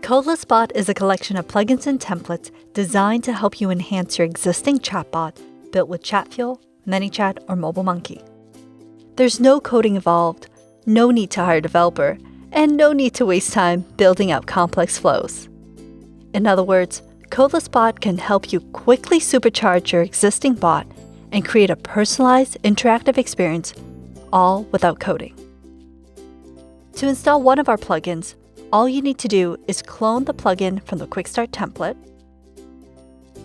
CodelessBot is a collection of plugins and templates designed to help you enhance your existing chatbot built with Chatfuel, ManyChat, or MobileMonkey. There's no coding involved, no need to hire a developer, and no need to waste time building out complex flows. In other words, CodelessBot can help you quickly supercharge your existing bot and create a personalized, interactive experience, all without coding. To install one of our plugins, all you need to do is clone the plugin from the Quick Start template,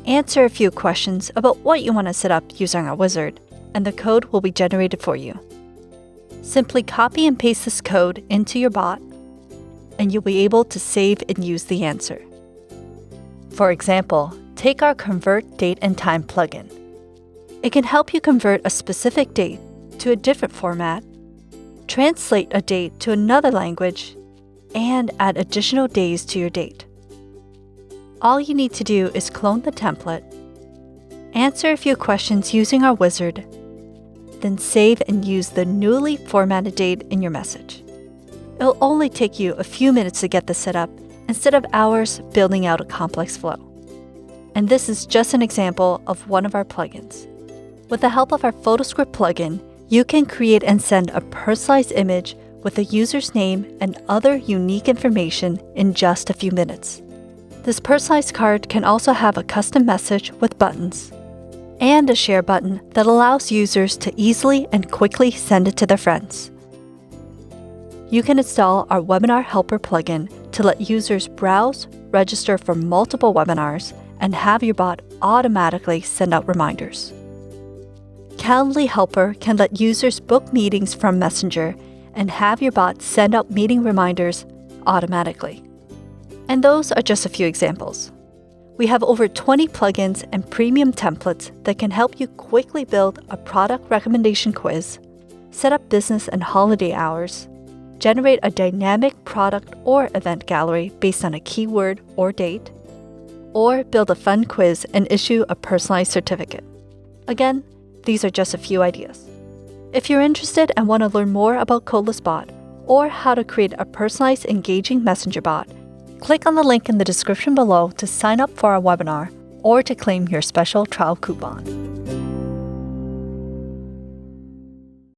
answer a few questions about what you want to set up using our wizard, and the code will be generated for you. Simply copy and paste this code into your bot, and you'll be able to save and use the answer. For example, take our Convert Date and Time plugin. It can help you convert a specific date to a different format, translate a date to another language, and add additional days to your date. All you need to do is clone the template, answer a few questions using our wizard, then save and use the newly formatted date in your message. It'll only take you a few minutes to get this set up instead of hours building out a complex flow. And this is just an example of one of our plugins. With the help of our FotoScript plugin, you can create and send a personalized image with a user's name and other unique information in just a few minutes. This personalized card can also have a custom message with buttons and a share button that allows users to easily and quickly send it to their friends. You can install our Webinar Helper plugin to let users browse, register for multiple webinars, and have your bot automatically send out reminders. Calendly Helper can let users book meetings from Messenger and have your bot send out meeting reminders automatically. And those are just a few examples. We have over 20 plugins and premium templates that can help you quickly build a product recommendation quiz, set up business and holiday hours, generate a dynamic product or event gallery based on a keyword or date, or build a fun quiz and issue a personalized certificate. Again, these are just a few ideas. If you're interested and want to learn more about CodelessBot or how to create a personalized, engaging messenger bot, click on the link in the description below to sign up for our webinar or to claim your special trial coupon.